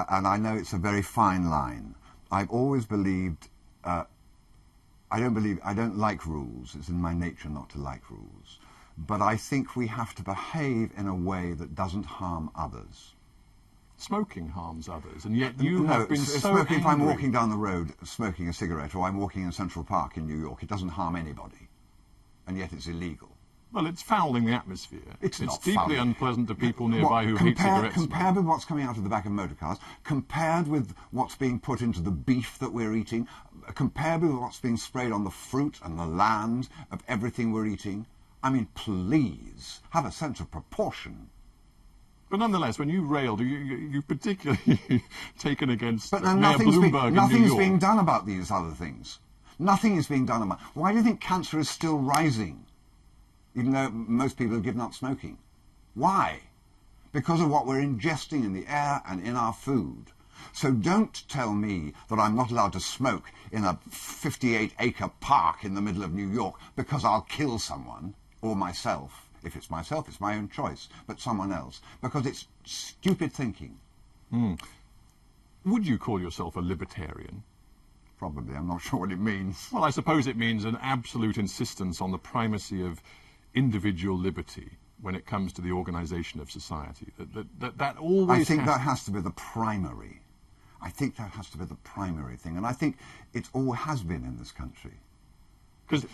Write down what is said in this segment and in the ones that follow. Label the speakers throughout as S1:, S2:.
S1: and I know it's a very fine line. I've always believed, I don't like rules. It's in my nature not to like rules. But I think we have to behave in a way that doesn't harm others.
S2: Smoking harms others, and yet you have been so
S1: smoking,
S2: angry.
S1: if I'm walking down the road smoking a cigarette, or I'm walking in Central Park in New York, it doesn't harm anybody, and yet it's illegal.
S2: Well, it's fouling the atmosphere.
S1: It's not
S2: deeply
S1: fouling.
S2: unpleasant to people nearby who hate cigarettes.
S1: Compared with what's coming out of the back of motor cars, compared with what's being put into the beef that we're eating, compared with what's being sprayed on the fruit and the land of everything we're eating, I mean, please, have a sense of proportion.
S2: But nonetheless, when you railed, you particularly taken against Mayor
S1: nothing's
S2: Bloomberg in New
S1: nothing's
S2: York.
S1: being done about these other things. Nothing is being done about. Why do you think cancer is still rising, even though most people have given up smoking? Why? Because of what we're ingesting in the air and in our food. So don't tell me that I'm not allowed to smoke in a 58-acre park in the middle of New York because I'll kill someone, or myself. If it's myself, it's my own choice, but someone else, because it's stupid thinking.
S2: Would you call yourself a libertarian?
S1: Probably. I'm not sure what it means.
S2: Well, I suppose it means an absolute insistence on the primacy of individual liberty when it comes to the organisation of society. That always.
S1: I think that has to be the primary. I think that has to be the primary thing, and I think it all has been in this country.
S2: Because,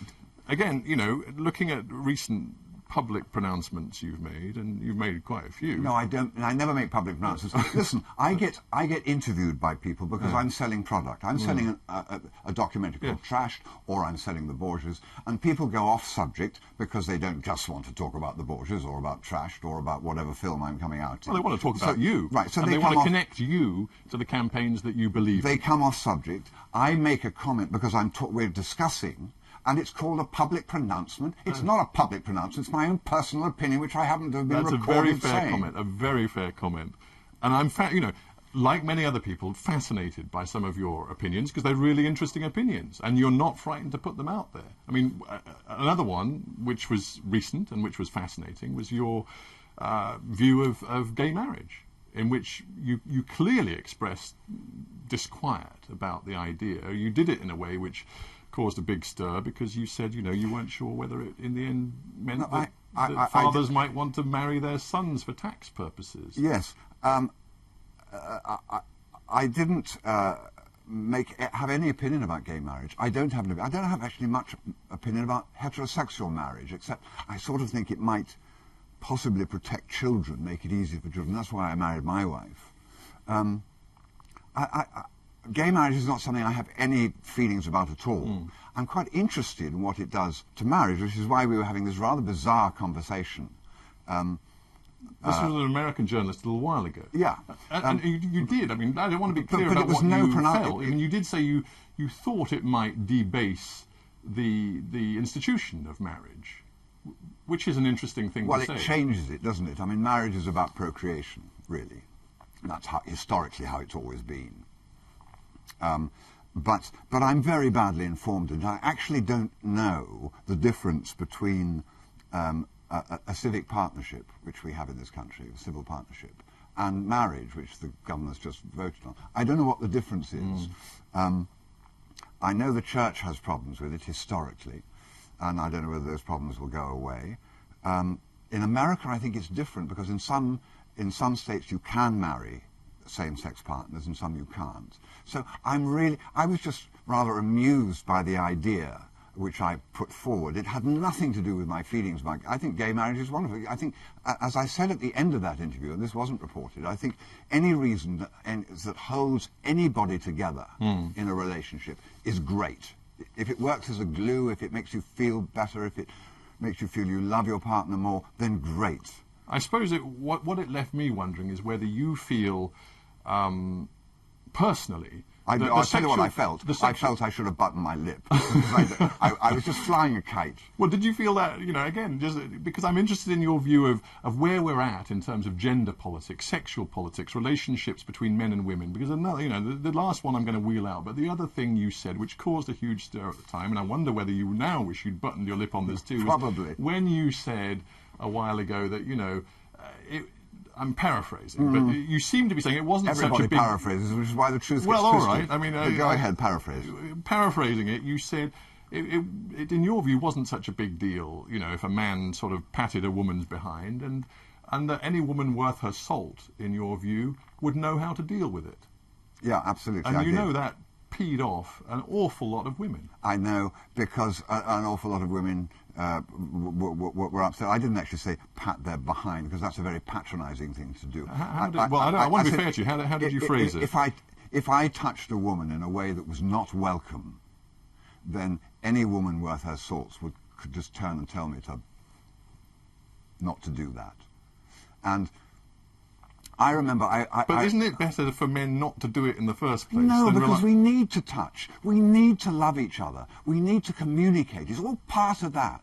S2: again, you know, looking at recent public pronouncements you've made, and you've made quite a few.
S1: No, I don't. I never make public pronouncements. Listen, I get interviewed by people because I'm selling product. I'm selling a documentary called Trashed, or I'm selling the Borgias, and people go off subject because they don't just want to talk about the Borgias or about Trashed or about whatever film I'm coming out in.
S2: Well, they want to talk about you.
S1: Right. So
S2: and they want to connect you to the campaigns that you believe in.
S1: They come off subject. I make a comment because we're discussing. And it's called a public pronouncement. It's not a public pronouncement. It's my own personal opinion, which I happen to have been recorded saying.
S2: That's a very fair comment. A very fair comment. And I'm, you know, like many other people, fascinated by some of your opinions because they're really interesting opinions, and you're not frightened to put them out there. I mean, another one which was recent and which was fascinating was your view of gay marriage, in which you clearly expressed disquiet about the idea. You did it in a way which caused a big stir because you said, you know, you weren't sure whether it in the end meant that fathers might want to marry their sons for tax purposes.
S1: Yes. I didn't have any opinion about gay marriage. I don't have actually much opinion about heterosexual marriage, except I sort of think it might possibly protect children, make it easier for children. That's why I married my wife. Gay marriage is not something I have any feelings about at all. I'm quite interested in what it does to marriage, which is why we were having this rather bizarre conversation.
S2: This was an American journalist a little while ago.
S1: Yeah.
S2: And you did. I mean, I don't want to be clear about what you felt. I mean, you did say you thought it might debase the institution of marriage, which is an interesting thing to say.
S1: Well, it changes it, doesn't it? I mean, marriage is about procreation, really. And that's historically how it's always been. But I'm very badly informed, and I actually don't know the difference between a civic partnership, which we have in this country, a civil partnership, and marriage, which the governor's just voted on. I don't know what the difference is. I know the church has problems with it historically, and I don't know whether those problems will go away. In America, I think it's different, because in some states you can marry same-sex partners and some you can't. So I was just rather amused by the idea which I put forward. It had nothing to do with my feelings. I think gay marriage is wonderful. I think, as I said at the end of that interview, and this wasn't reported, I think any reason that holds anybody together in a relationship is great. If it works as a glue, if it makes you feel better, if it makes you feel you love your partner more, then great.
S2: I suppose what it left me wondering is whether you feel personally.
S1: I'll tell you what I felt. I felt I should have buttoned my lip. I was just flying a kite.
S2: Well, did you feel that, you know, again, just because I'm interested in your view of where we're at in terms of gender politics, sexual politics, relationships between men and women, because another, you know, the last one I'm going to wheel out, but the other thing you said, which caused a huge stir at the time, and I wonder whether you now wish you'd buttoned your lip on this too.
S1: Probably.
S2: When you said a while ago that, you know, I'm paraphrasing, but you seem to be saying it wasn't
S1: Everybody
S2: such a big...
S1: paraphrases, which is why the truth
S2: Well,
S1: gets
S2: all
S1: twisted.
S2: right. I mean,
S1: But go ahead, paraphrase.
S2: Paraphrasing it, you said it, in your view, wasn't such a big deal, you know, if a man sort of patted a woman's behind, and that any woman worth her salt, in your view, would know how to deal with it.
S1: Yeah, absolutely.
S2: And
S1: I
S2: you
S1: did.
S2: know that peed off an awful lot of women.
S1: I know, because an awful lot of women were upset. I didn't actually say pat their behind, because that's a very patronising thing to do.
S2: I want to be fair to you. How did you phrase it?
S1: If I touched a woman in a way that was not welcome, then any woman worth her salt could just turn and tell me not to do that. And I remember
S2: But isn't it better for men not to do it in the first place?
S1: No, because we need to touch. We need to love each other. We need to communicate. It's all part of that.